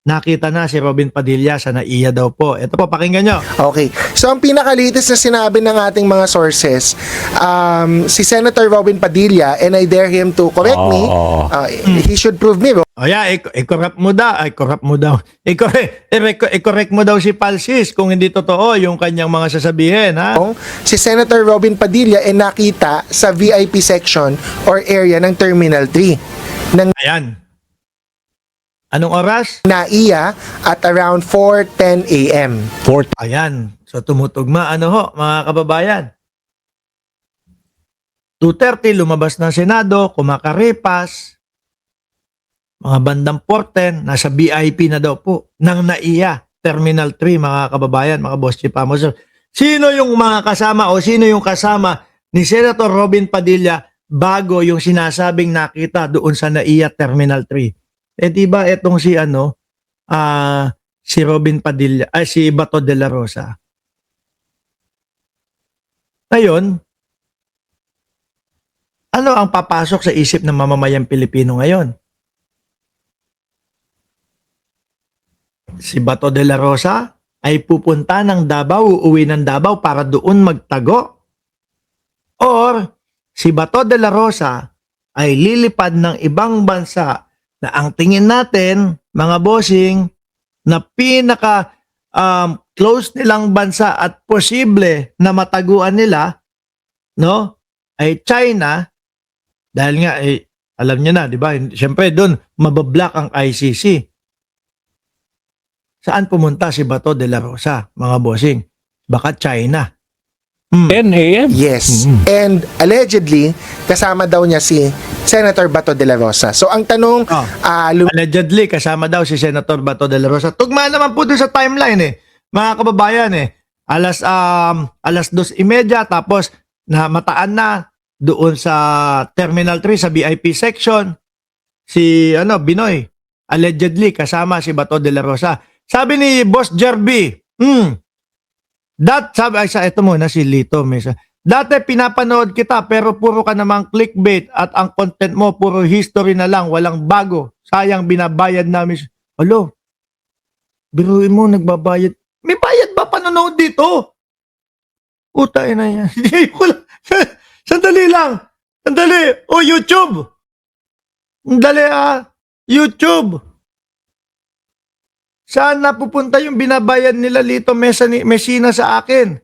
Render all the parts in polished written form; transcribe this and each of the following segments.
nakita na si Robin Padilla sa NAIA daw po. Ito po, pakinggan nyo. Okay. So, ang pinaka-latest na sinabi ng ating mga sources, si Senator Robin Padilla, and I dare him to correct me, he should prove me wrong. O yeah, i-correct mo daw. I-correct mo daw si Palsis kung hindi totoo yung kanyang mga sasabihin, ha? Si Senator Robin Padilla ay nakita sa VIP section or area ng Terminal 3 ng Ayan. Anong oras? NAIA at around 4:10 a.m. Ayan. So tumutugma, ano ho, mga kababayan. 2:30, lumabas ng Senado, kumakaripas. Mga bandang 4:10, nasa VIP na daw po ng NAIA, Terminal 3, mga kababayan, mga boss chipamos. So, sino yung mga kasama o sino yung kasama ni Senator Robin Padilla bago yung sinasabing nakita doon sa NAIA Terminal 3? Eh di ba etong si si Robin Padilla, si Bato de la Rosa. Ngayon, ano ang papasok sa isip ng mamamayang Pilipino ngayon? Si Bato de la Rosa ay pupunta ng Davao, uuwi ng Davao para doon magtago? Or si Bato de la Rosa ay lilipad ng ibang bansa na ang tingin natin, mga bossing, na pinaka close nilang bansa at posible na mataguan nila, no, ay China, dahil nga, alam niyo na, di ba? Siyempre doon, mabablock ang ICC. Saan pumunta si Bato de la Rosa, mga bossing? Baka China. 10 a.m. Yes. And allegedly, kasama daw niya si Senator Bato de la Rosa. So, ang tanong, Allegedly, kasama daw si Senator Bato de la Rosa. Tugma naman po doon sa timeline mga kababayan Alas 2:30, tapos na mataan na doon sa Terminal 3 sa VIP section si Binoy. Allegedly, kasama si Bato de la Rosa. Sabi ni Boss Jerby, ito muna si Lito Mesa. Dati pinapanood kita pero puro ka namang clickbait at ang content mo puro history na lang, walang bago. Sayang binabayad namin. Alo, biruin mo, nagbabayad. May bayad ba panonood dito? Utay na yan. Sandali lang. Sandali. O, YouTube. Sandali YouTube. Saan napupunta yung binabayad nila Lito Messina sa akin?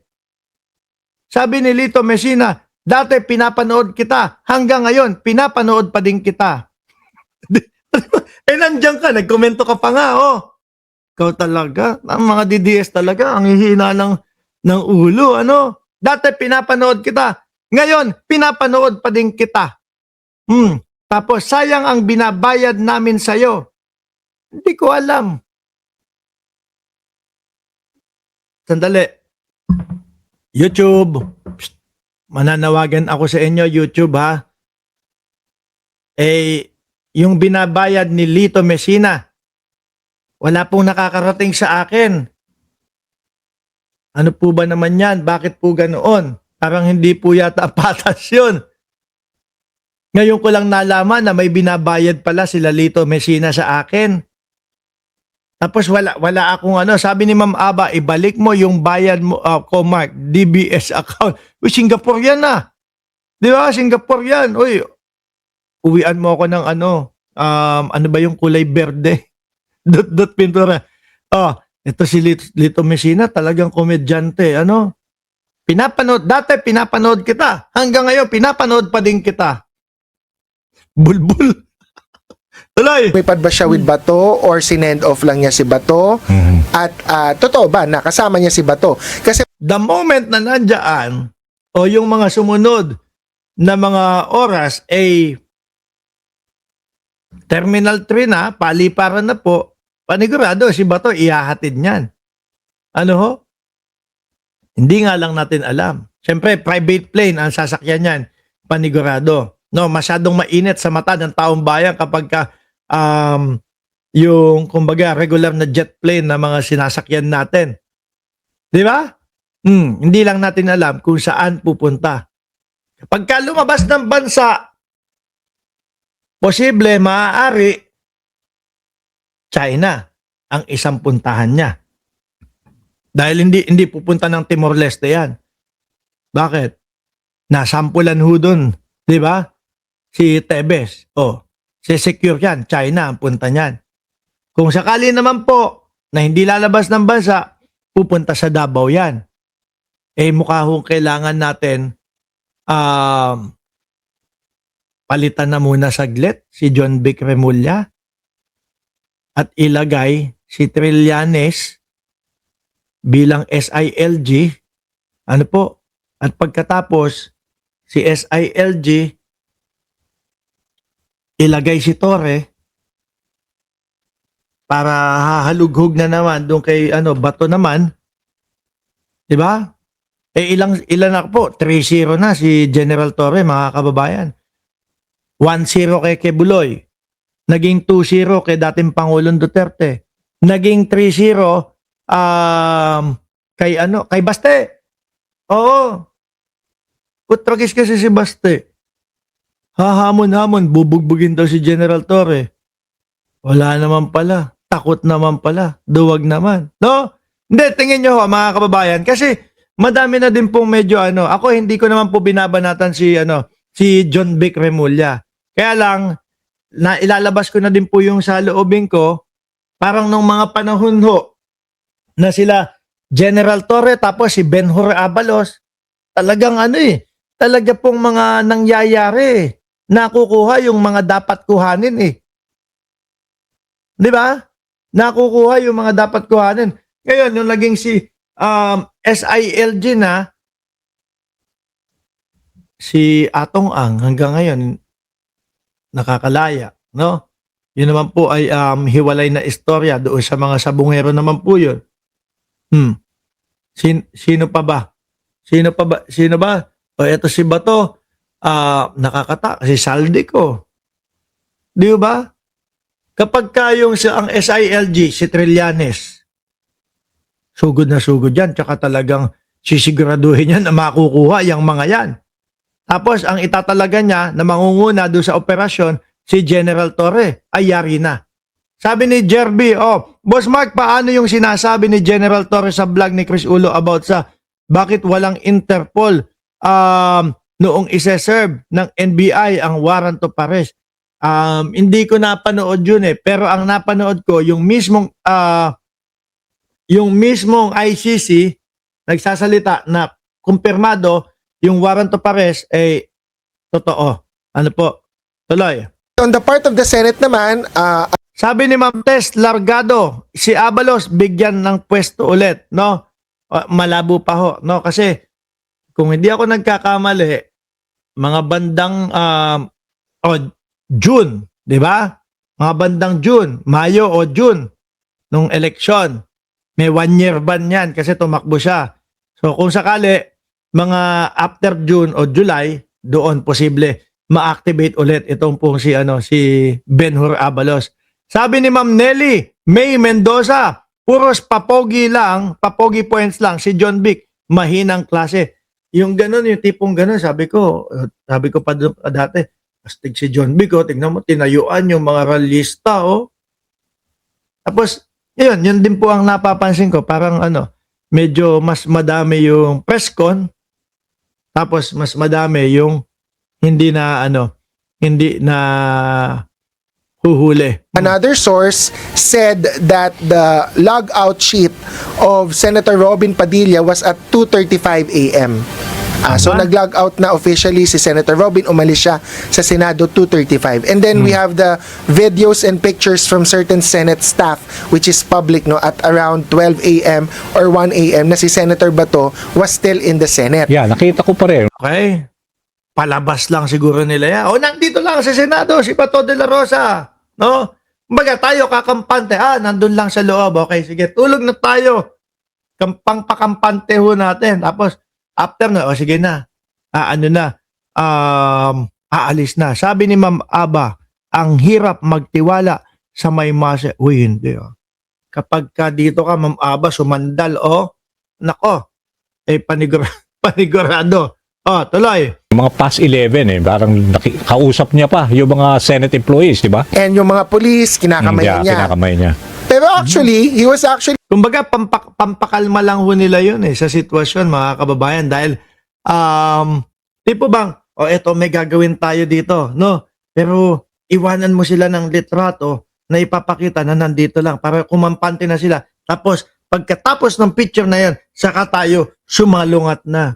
Sabi ni Lito Messina, dati pinapanood kita, hanggang ngayon, pinapanood pa din kita. Nandiyan ka, nagkomento ka pa nga, Ikaw talaga, ang mga DDS talaga, ang hihina ng ulo, Dati pinapanood kita, ngayon, pinapanood pa din kita. Tapos, sayang ang binabayad namin sa'yo. Hindi ko alam. Sandali. YouTube. Psst. Mananawagan ako sa inyo, YouTube, ha? Yung binabayad ni Lito Messina, wala pong nakakarating sa akin. Ano po ba naman yan? Bakit po ganoon? Parang hindi po yata patas yun. Ngayon ko lang nalaman na may binabayad pala sila Lito Messina sa akin. Tapos wala akong sabi ni Ma'am Aba, ibalik mo yung bayad mo, Comark, DBS account. Uy, Singapore yan Di ba? Singapore yan. Uy, uwian mo ako ng ano ba yung kulay berde? Dot pintura. Ito si Lito Messina, talagang komedyante. Dati pinapanood kita. Hanggang ngayon, pinapanood pa din kita. Bulbul. Tuloy. Lumipad ba siya with Bato or sinend off lang niya si Bato? At totoo ba nakasama niya si Bato? Kasi the moment na nandiyan o yung mga sumunod na mga oras Terminal 3 na, paliparan na po, panigurado si Bato ihahatid niyan. Hindi nga lang natin alam. Siyempre, private plane ang sasakyan niyan, panigurado. Masyadong mainit sa mata ng taong bayan kapag yung kumbaga regular na jet plane na mga sinasakyan natin. Di ba? Hindi lang natin alam kung saan pupunta. Kapag lumabas ng bansa, posible, maaari, China. ang isang puntahan niya. Dahil hindi pupunta ng Timor-Leste yan. Bakit? Nasampulan ho dun. Di ba? Si Tebes. Si-secure yan. China ang punta niyan. Kung sakali naman po na hindi lalabas ng bansa, pupunta sa Davao yan. Mukha hong kailangan natin palitan na muna saglit si John Vic Remulla at ilagay si Trillanes bilang SILG. Ano po? At pagkatapos, si SILG, ilagay si Torre para hahalughog na naman doon kay Bato naman. 'Di ba? Ilan na po? 3-0 na si General Torre, mga kababayan. 1-0 kay Quebuloy. Naging 2-0 kay dating Pangulong Duterte. Naging 3-0 kay Baste. Oo. Putragis kasi si Baste. Hahamon-hamon, bubugbugin daw si General Torre. Wala naman pala. Takot naman pala. Duwag naman. No? Hindi, tingin nyo mga kababayan. Kasi madami na din pong medyo Ako hindi ko naman po binabanatan si John Vic Remulla. Kaya lang, ilalabas ko na din po yung sa loobin ko. Parang nung mga panahon ho na sila General Torre tapos si Benhur Abalos. Talagang talaga pong mga nangyayari. Nakukuha yung mga dapat kuhanin eh. Di ba? Nakukuha yung mga dapat kuhanin. Ngayon, yung naging si SILG na, si Atong Ang hanggang ngayon, nakakalaya. No? Yun naman po ay hiwalay na istorya. Doon sa mga sabungero naman po yun. Sino pa ba? Sino ba? O eto si Bato. Nakakata. Si Saldico. Di ba? Kapag ang SILG, si Trillanes, sugod na sugod yan, tsaka talagang sisiguraduhin yan na makukuha yung mga yan. Tapos, ang itatalaga niya na mangunguna doon sa operasyon, si General Torre, ay yari na. Sabi ni Jerby, Boss Mark, paano yung sinasabi ni General Torre sa vlog ni Chris Ulo about sa bakit walang Interpol noong isa-serve ng NBI ang warrant of arrest? Hindi ko napanood yun pero ang napanood ko yung mismong ICC nagsasalita na kumpirmado yung warrant of arrest ay totoo. Ano po? Tuloy. On the part of the Senate naman, Sabi ni Ma'am Tess Largado, si Abalos bigyan ng pwesto ulit, no? Malabo pa ho, no? Kasi kung hindi ako nagkakamali, mga bandang June, di ba? Mga bandang June, Mayo o June nung eleksyon. May 1 year ban yan kasi tumakbo siya. So kung sakali, mga after June o July, doon posible ma-activate ulit itong pong si Benhur Abalos. Sabi ni Ma'am Nelly May Mendoza, puros papogi lang, papogi points lang si John Vic, mahinang klase. Yung ganun, yung tipong ganun, sabi ko pa doon dati, astig si John Vic, tingnan mo, tinayuan yung mga rallyista, Tapos, yun din po ang napapansin ko, parang medyo mas madami yung press con, tapos mas madami yung hindi na huhuli. another source said that the logout sheet of Senator Robin Padilla was at 2:35 a.m. So nag-log out na officially si Senator Robin, umalis siya sa Senado 2:35. And then we have the videos and pictures from certain Senate staff which is public at around 12 a.m. or 1 a.m. na si Senator Bato was still in the Senate. Yeah, nakita ko pa rin. Okay? Palabas lang siguro nila yan. Nandito lang sa Senado, si Bato de la Rosa. No? Kumbaga tayo kakampante. Nandun lang sa loob. Okay, sige, tulog na tayo. Pangpakampante ho natin. Tapos, after na, sige na. Aalis na. Sabi ni Ma'am Aba, ang hirap magtiwala sa may masa. Uy, hindi. Kapag ka dito ka, Ma'am Aba, sumandal, nako, panigurado. Tuloy. Mga past 11 parang kausap niya pa yung mga Senate employees, di ba? And yung mga police, kinakamayan niya. Kinakamay niya. Pero actually, he was actually Kumbaga, pampakalma lang ho nila yun sa sitwasyon, mga kababayan. Dahil, tipo bang, eto, may gagawin tayo dito, no? Pero, iwanan mo sila ng litrato na ipapakita na nandito lang para kumampante na sila. Tapos, pagkatapos ng picture na yan, saka tayo sumalungat na.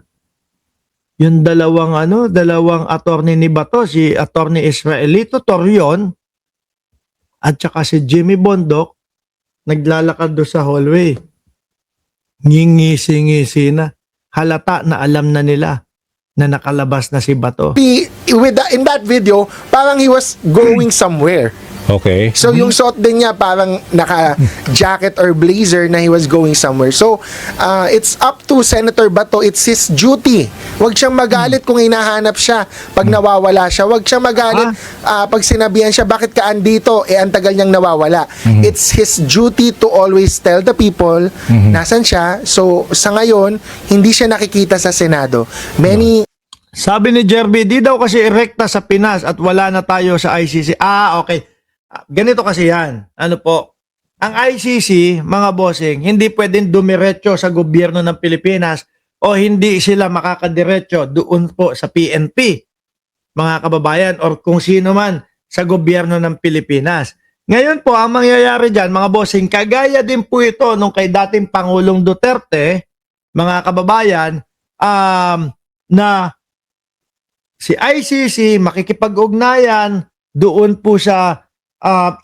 Yung dalawang attorney ni Bato, si attorney Israelito Torion, at saka si Jimmy Bondok, naglalakad doon sa hallway. Ngingisi-ngisi na. Halata na alam na nila na nakalabas na si Bato. in that video, parang he was going somewhere. Okay. So yung suot din niya parang naka-jacket or blazer na he was going somewhere. So it's up to Senator Bato. It's his duty. Huwag siyang magalit kung hinahanap siya pag nawawala siya. Huwag siyang magalit pag sinabihan siya, bakit ka andito? Ang tagal niyang nawawala. It's his duty to always tell the people nasan siya. So sa ngayon, hindi siya nakikita sa Senado. Sabi ni Jerby, di daw kasi erekta sa Pinas at wala na tayo sa ICC. Okay. Ganito kasi yan. Ano po? Ang ICC, mga bossing, hindi pwedeng dumiretso sa gobyerno ng Pilipinas o hindi sila makakadiretso doon po sa PNP, mga kababayan, or kung sino man sa gobyerno ng Pilipinas. Ngayon po, ang mangyayari dyan, mga bossing, kagaya din po ito nung kay dating Pangulong Duterte, mga kababayan, na si ICC makikipag-ugnayan doon po sa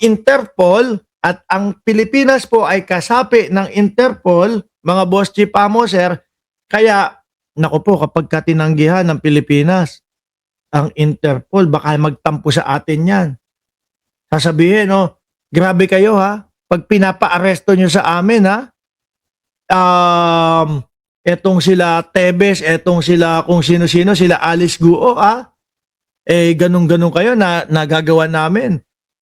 Interpol at ang Pilipinas po ay kasapi ng Interpol, mga boss chief sir. Kaya, naku po, kapag katinanggihan ng Pilipinas, ang Interpol, baka magtampo sa atin yan. Sasabihin, grabe kayo pag pinapa-aresto nyo sa amin etong sila Tebes, etong sila kung sino-sino, sila Alice Guo, ganun-ganun kayo na nagagawa namin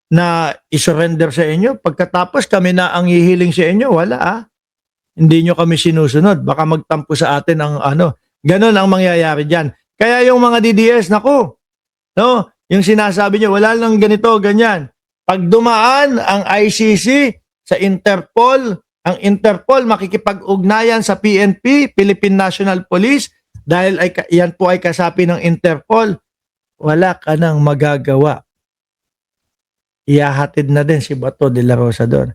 na isurrender sa inyo. Pagkatapos kami na ang hihiling sa inyo, wala Hindi nyo kami sinusunod. Baka magtampo sa atin ang Ganun ang mangyayari dyan. Kaya yung mga DDS, naku, yung sinasabi nyo, wala lang ganito, ganyan. Pag dumaan ang ICC sa Interpol, ang Interpol makikipag-ugnayan sa PNP, Philippine National Police, dahil yan po ay kasapi ng Interpol, wala ka nang magagawa. Ihahatid na din si Bato de la Rosa doon.